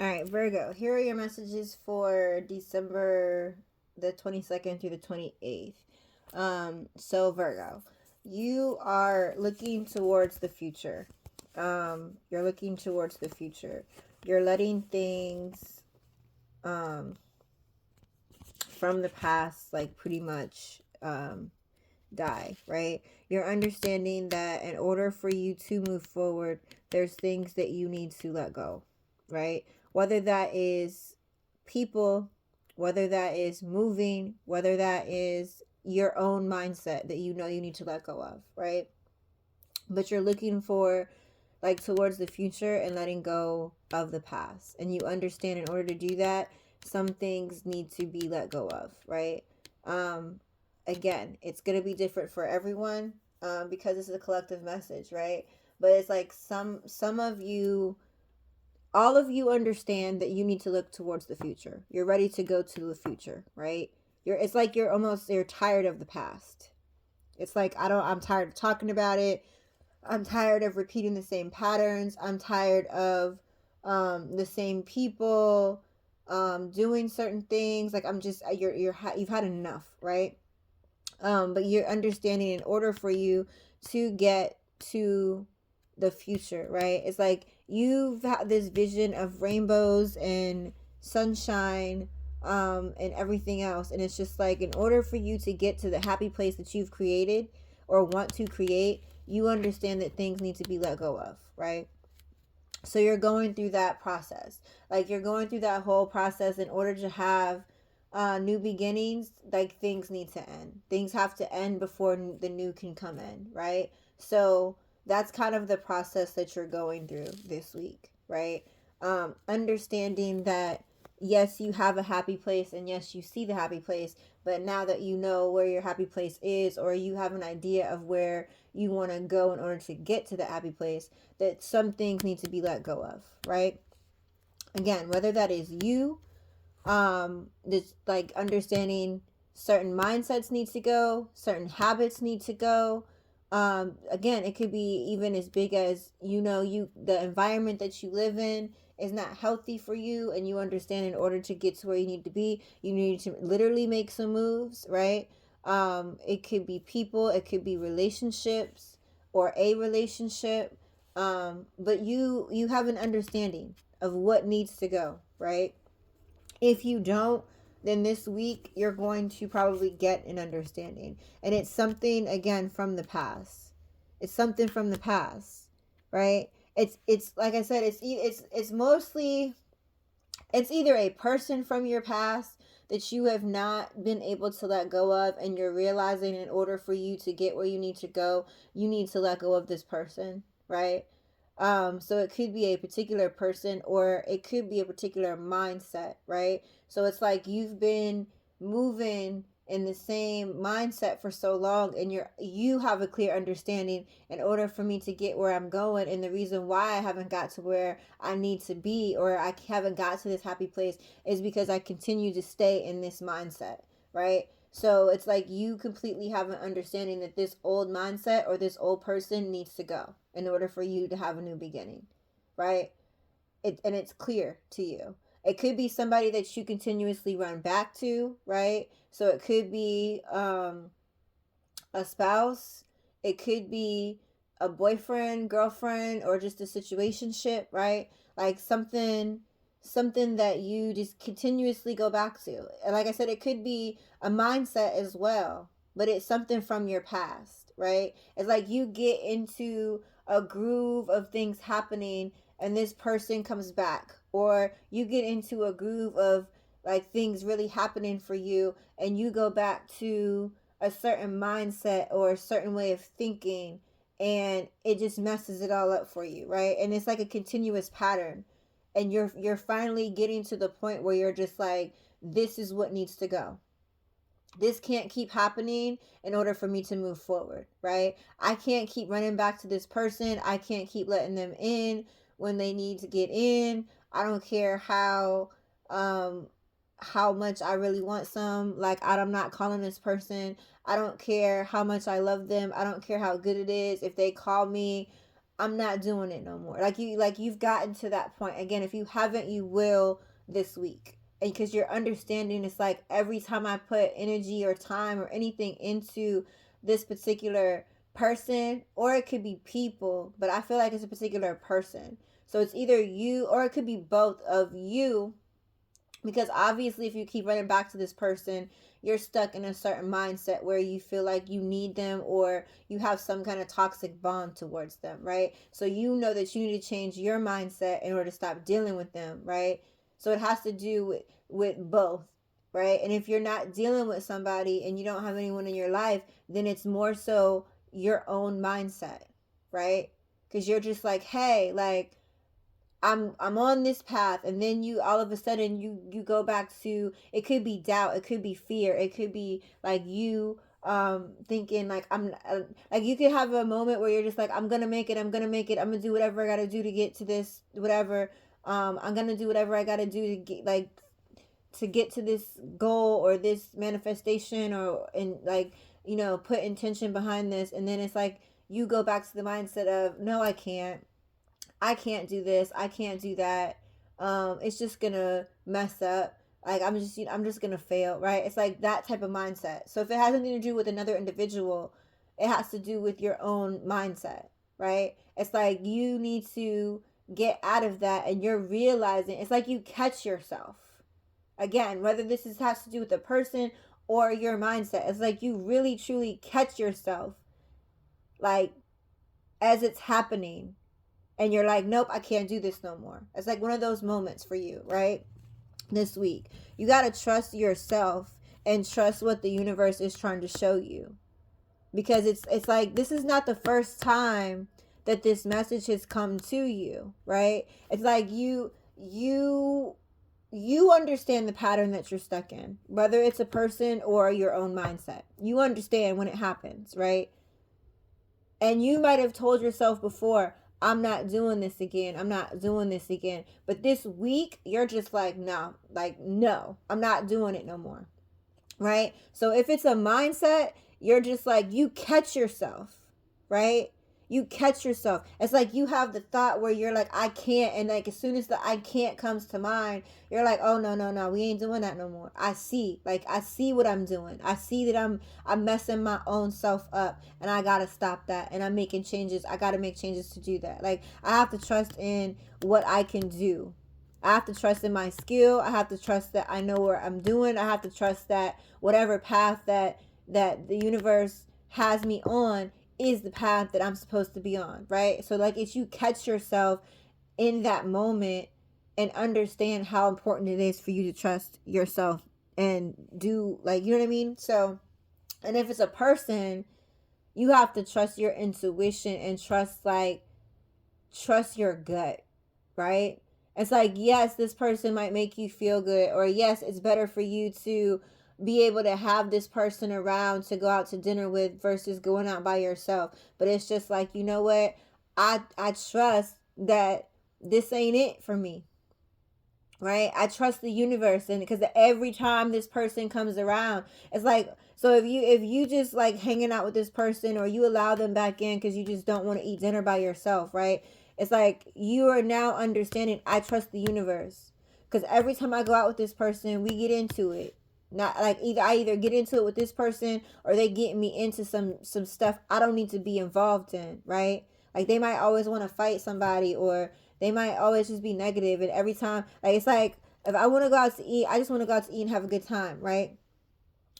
All right, Virgo, here are your messages for December the 22nd through the 28th. So Virgo, you are looking towards the future. You're looking towards the future. You're letting things from the past like pretty much die, right? You're understanding that in order for you to move forward, there's things that you need to let go, right? Whether that is people, whether that is moving, whether that is your own mindset that you know you need to let go of, right? But you're looking for like towards the future and letting go of the past. And you understand in order to do that, some things need to be let go of, right? Um, Again, it's going to be different for everyone because this is a collective message, right? But it's like some of you, all of you understand that you need to look towards the future. You're ready to go to the future, right? It's like you're tired of the past. It's like I'm tired of talking about it. I'm tired of repeating the same patterns. I'm tired of the same people doing certain things. Like I'm just you've had enough, right? But you're understanding in order for you to get to the future, right? It's like you've had this vision of rainbows and sunshine and everything else, and it's just like in order for you to get to the happy place that you've created or want to create, you understand that things need to be let go of, right? So you're going through that process, like you're going through that whole process in order to have new beginnings. Like things need to end, things have to end before the new can come in, right? So that's kind of the process that you're going through this week, right? Understanding that yes, you have a happy place, and yes, you see the happy place, but now that you know where your happy place is, or you have an idea of where you want to go in order to get to the happy place, that some things need to be let go of, right? Again, whether that is you, just like understanding certain mindsets need to go, certain habits need to go. Again, it could be even as big as the environment that you live in is not healthy for you, and you understand in order to get to where you need to be, you need to literally make some moves, right? It could be people, it could be relationships or a relationship. But you have an understanding of what needs to go, right? If you don't, then this week you're going to probably get an understanding. And it's something again from the past. It's something from the past, right? It's like I said, it's mostly it's either a person from your past that you have not been able to let go of, and you're realizing in order for you to get where you need to go, you need to let go of this person, right? So it could be a particular person, or it could be a particular mindset, right? So it's like you've been moving in the same mindset for so long, and you have a clear understanding in order for me to get where I'm going, and the reason why I haven't got to where I need to be, or I haven't got to this happy place, is because I continue to stay in this mindset, right? So it's like you completely have an understanding that this old mindset or this old person needs to go in order for you to have a new beginning, right? And it's clear to you. It could be somebody that you continuously run back to, right? So it could be a spouse, it could be a boyfriend, girlfriend, or just a situationship, right? Like something that you just continuously go back to. And like I said, it could be a mindset as well, but it's something from your past, right? It's like you get into a groove of things happening, and this person comes back, or you get into a groove of like things really happening for you, and you go back to a certain mindset or a certain way of thinking, and it just messes it all up for you, right? And it's like a continuous pattern, and you're finally getting to the point where you're just like, this is what needs to go. This can't keep happening in order for me to move forward, right? I can't keep running back to this person. I can't keep letting them in when they need to get in. I don't care um how much I really want some. Like I'm not calling this person. I don't care how much I love them. I don't care how good it is. If they call me, I'm not doing it no more. You've gotten to that point. Again, if you haven't, you will this week. And because you're understanding, it's like every time I put energy or time or anything into this particular person, or it could be people, but I feel like it's a particular person. So it's either you, or it could be both of you, because obviously if you keep running back to this person, you're stuck in a certain mindset where you feel like you need them, or you have some kind of toxic bond towards them, right? So you know that you need to change your mindset in order to stop dealing with them, right? So it has to do with both, right? And if you're not dealing with somebody and you don't have anyone in your life, then it's more so your own mindset, right? Because you're just like, hey, like, I'm on this path, and then you all of a sudden you go back to, it could be doubt, it could be fear, it could be like you thinking like I'm like, you could have a moment where you're just like, I'm gonna make it, I'm gonna make it, I'm gonna do whatever I gotta do to get to this, whatever, I'm gonna do whatever I gotta do to get, like, to get to this goal or this manifestation, or, and like, you know, put intention behind this. And then it's like you go back to the mindset of, no, I can't do this, I can't do that, it's just gonna mess up, like, I'm just gonna fail, right? It's like that type of mindset. So if it has anything to do with another individual, it has to do with your own mindset, right? It's like you need to get out of that, and you're realizing, it's like you catch yourself again, whether has to do with the person or your mindset. It's like you really truly catch yourself, like, as it's happening, and you're like, nope, I can't do this no more. It's like one of those moments for you, right? This week, you got to trust yourself and trust what the universe is trying to show you, because it's like, this is not the first time that this message has come to you, right? It's like you understand the pattern that you're stuck in, whether it's a person or your own mindset. You understand when it happens, right? And you might have told yourself before, I'm not doing this again, I'm not doing this again, but this week you're just like, no, like, no, I'm not doing it no more, right? So if it's a mindset, you're just like, you catch yourself, right? You catch yourself. It's like you have the thought where you're like, I can't, and like as soon as the I can't comes to mind, you're like, oh, no, no, no, we ain't doing that no more. I see what I'm doing. I see that I'm messing my own self up, and I gotta stop that, and I'm making changes. I gotta make changes to do that. Like, I have to trust in what I can do. I have to trust in my skill. I have to trust that I know what I'm doing. I have to trust that whatever path that the universe has me on is the path that I'm supposed to be on, right? So like, if you catch yourself in that moment and understand how important it is for you to trust yourself and do, like, you know what I mean? So, and if it's a person, you have to trust your intuition and trust your gut, right? It's like, yes, this person might make you feel good, or yes, it's better for you to be able to have this person around to go out to dinner with versus going out by yourself. But it's just like, you know what? I trust that this ain't it for me, right? I trust the universe, and because every time this person comes around, it's like, so if you just like hanging out with this person, or you allow them back in because you just don't want to eat dinner by yourself, right? It's like you are now understanding, I trust the universe, because every time I go out with this person, we get into it. Not like, I either get into it with this person, or they get me into some stuff I don't need to be involved in, right? Like, they might always want to fight somebody, or they might always just be negative. And every time, like, it's like, if I want to go out to eat, I just want to go out to eat and have a good time, right?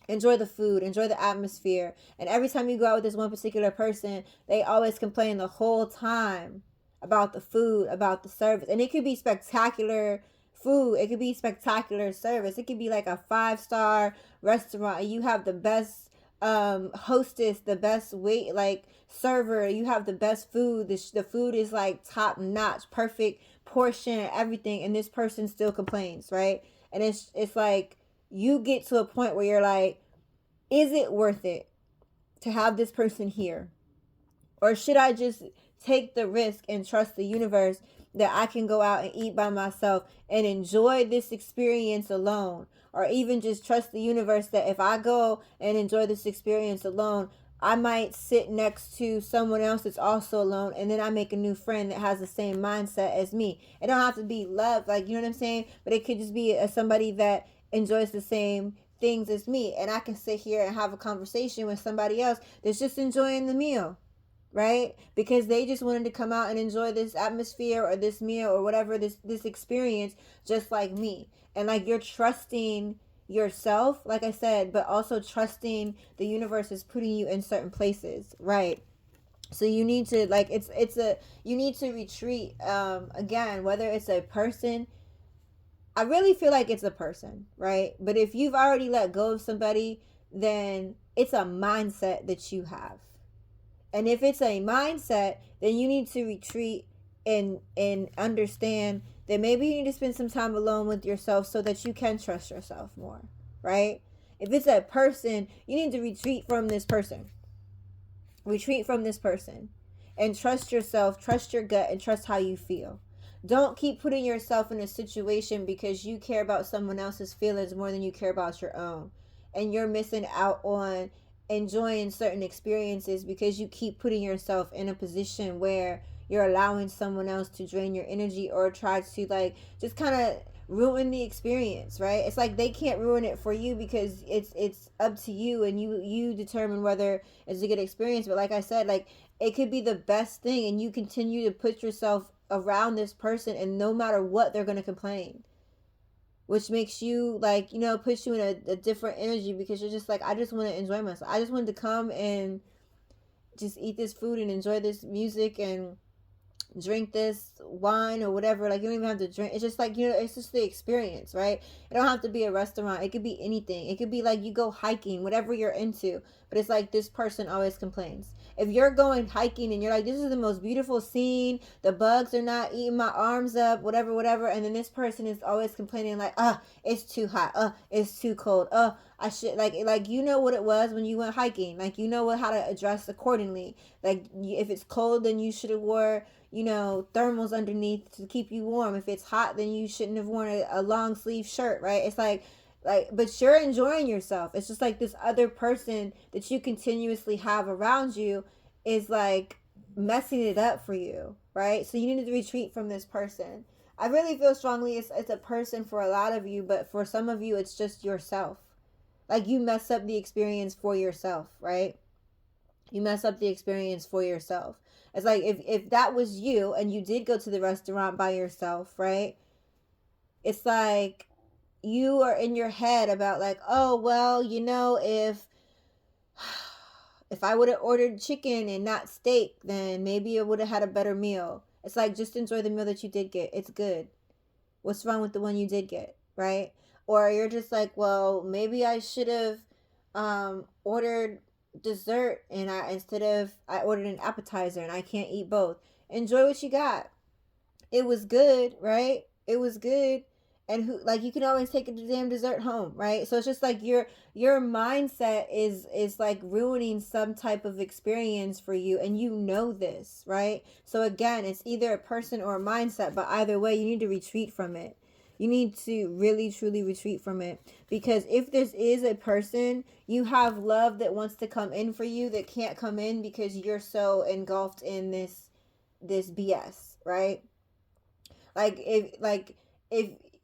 Enjoy the food, enjoy the atmosphere. And every time you go out with this one particular person, they always complain the whole time about the food, about the service. And it could be spectacular food, it could be spectacular service, it could be like a 5-star restaurant, and you have the best hostess, the best wait, like, server, you have the best food, the food is like top notch, perfect portion and everything, and this person still complains, right? And it's like, you get to a point where you're like, is it worth it to have this person here, or should I just take the risk and trust the universe that I can go out and eat by myself and enjoy this experience alone? Or even just trust the universe that if I go and enjoy this experience alone, I might sit next to someone else that's also alone, and then I make a new friend that has the same mindset as me. It don't have to be love, like, you know what I'm saying? But it could just be somebody that enjoys the same things as me, and I can sit here and have a conversation with somebody else that's just enjoying the meal, right? Because they just wanted to come out and enjoy this atmosphere or this meal or whatever, this experience, just like me. And like, you're trusting yourself, like I said, but also trusting the universe is putting you in certain places, right? So you need to, like, it's a, you need to retreat, again, whether it's a person. I really feel like it's a person, right? But if you've already let go of somebody, then it's a mindset that you have. And if it's a mindset, then you need to retreat and understand that maybe you need to spend some time alone with yourself so that you can trust yourself more, right? If it's a person, you need to retreat from this person. Retreat from this person and trust yourself, trust your gut, and trust how you feel. Don't keep putting yourself in a situation because you care about someone else's feelings more than you care about your own. And you're missing out on enjoying certain experiences because you keep putting yourself in a position where you're allowing someone else to drain your energy or try to, like, just kind of ruin the experience, right? It's like they can't ruin it for you because it's up to you, and you determine whether it's a good experience. But like I said, like, it could be the best thing, and you continue to put yourself around this person, and no matter what, they're going to complain, which makes you, like, you know, puts you in a different energy because you're just like, I just want to enjoy myself. I just wanted to come and just eat this food and enjoy this music and drink this wine or whatever. Like, you don't even have to drink. It's just like, you know, it's just the experience, right? It don't have to be a restaurant. It could be anything. It could be like you go hiking, whatever you're into. But it's like this person always complains. If you're going hiking and you're like, this is the most beautiful scene, the bugs are not eating my arms up, whatever, whatever, and then this person is always complaining like, it's too hot, it's too cold, I should, like, you know what it was when you went hiking, like, you know how to address accordingly. Like, if it's cold, then you should have wore, you know, thermals underneath to keep you warm. If it's hot, then you shouldn't have worn a long sleeve shirt, right? It's like, but you're enjoying yourself. It's just like this other person that you continuously have around you is like messing it up for you, right? So you need to retreat from this person. I really feel strongly it's a person for a lot of you, but for some of you, it's just yourself. Like, you mess up the experience for yourself, right? You mess up the experience for yourself. It's like, if that was you and you did go to the restaurant by yourself, right? It's like you are in your head about, like, oh, well, you know, if I would have ordered chicken and not steak, then maybe I would have had a better meal. It's like, just enjoy the meal that you did get. It's good. What's wrong with the one you did get, right? Or you're just like, well, maybe I should have ordered dessert, and I ordered an appetizer and I can't eat both. Enjoy what you got. It was good, right? It was good. And who, like, you can always take a damn dessert home, right? So it's just like your mindset is like ruining some type of experience for you, and you know this, right? So again, it's either a person or a mindset, but either way, you need to retreat from it. You need to really truly retreat from it, because if this is a person, you have love that wants to come in for you that can't come in because you're so engulfed in this BS, right? Like, if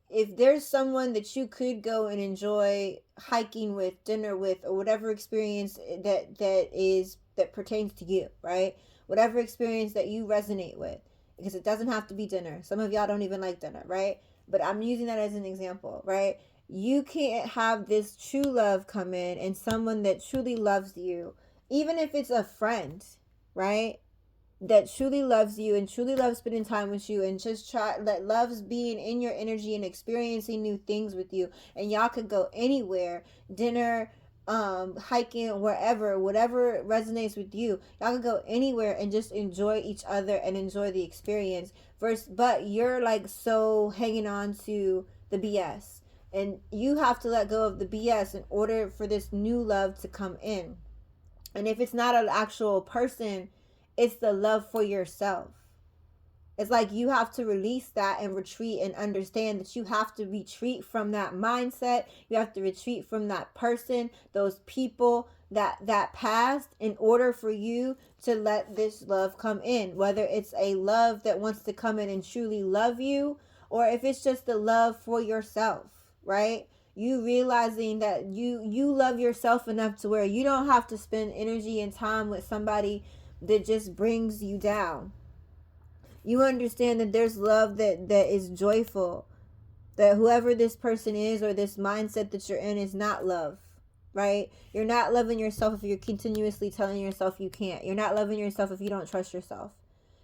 if there's someone that you could go and enjoy hiking with, dinner with, or whatever experience that pertains to you, right? Whatever experience that you resonate with, because it doesn't have to be dinner. Some of y'all don't even like dinner, right? But I'm using that as an example, right? You can't have this true love come in and someone that truly loves you, even if it's a friend, right? That truly loves you and truly loves spending time with you, and just that loves being in your energy and experiencing new things with you, and y'all could go anywhere, dinner, hiking, wherever, whatever resonates with you, y'all could go anywhere and just enjoy each other and enjoy the experience first. But you're like so hanging on to the BS, and you have to let go of the BS in order for this new love to come in. And if it's not an actual person, it's the love for yourself. It's like you have to release that and retreat and understand that you have to retreat from that mindset. You have to retreat from that person, those people, that past, in order for you to let this love come in. Whether it's a love that wants to come in and truly love you, or if it's just the love for yourself, right? You realizing that you love yourself enough to where you don't have to spend energy and time with somebody that just brings you down. You understand that there's love that is joyful, that whoever this person is or this mindset that you're in is not love, right? You're not loving yourself if you're continuously telling yourself you can't. You're not loving yourself if you don't trust yourself.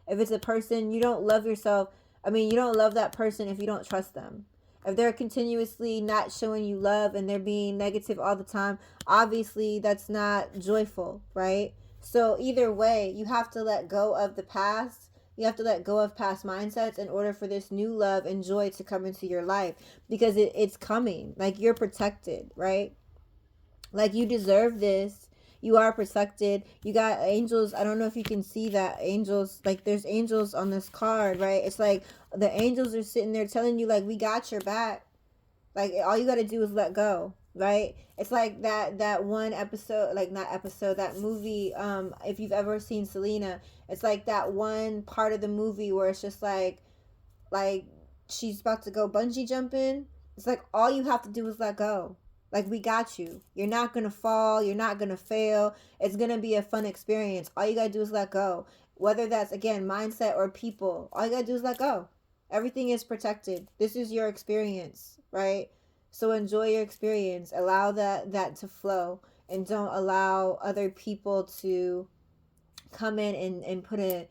If it's a person, you don't love yourself. I mean, you don't love that person if you don't trust them. If they're continuously not showing you love and they're being negative all the time, obviously that's not joyful, right? So either way, you have to let go of the past. You have to let go of past mindsets in order for this new love and joy to come into your life, because it's coming. Like, you're protected, right? Like, you deserve this. You are protected. You got angels. I don't know if you can see that. Angels, like, there's angels on this card, right? It's like the angels are sitting there telling you, like, we got your back. Like, all you got to do is let go, right? It's like that one episode, like, not episode, that movie, if you've ever seen Selena, it's like that one part of the movie where it's just like she's about to go bungee jumping. It's like all you have to do is let go. Like, we got you. You're not going to fall. You're not going to fail. It's going to be a fun experience. All you got to do is let go. Whether that's, again, mindset or people, all you got to do is let go. Everything is protected. This is your experience, right? So enjoy your experience. Allow that to flow, and don't allow other people to come in and put a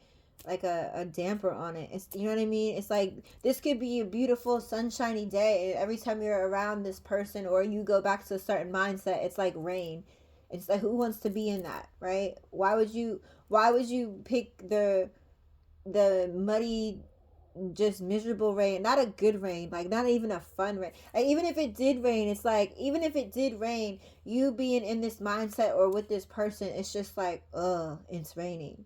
damper on it. It's, you know what I mean? It's like, this could be a beautiful sunshiny day, and every time you're around this person or you go back to a certain mindset, it's like rain. It's like, who wants to be in that, right? Why would you pick the muddy, just miserable rain, not a good rain, like not even a fun rain. Like, even if it did rain, it's like, even if it did rain, you being in this mindset or with this person, it's just like, it's raining.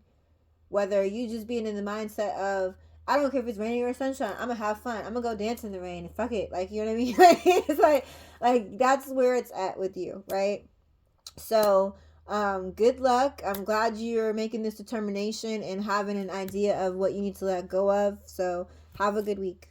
Whether you just being in the mindset of, I don't care if it's raining or sunshine, I'm gonna have fun, I'm gonna go dance in the rain, fuck it, like, you know what I mean? It's like that's where it's at with you, right? So good luck. I'm glad you're making this determination and having an idea of what you need to let go of. So have a good week.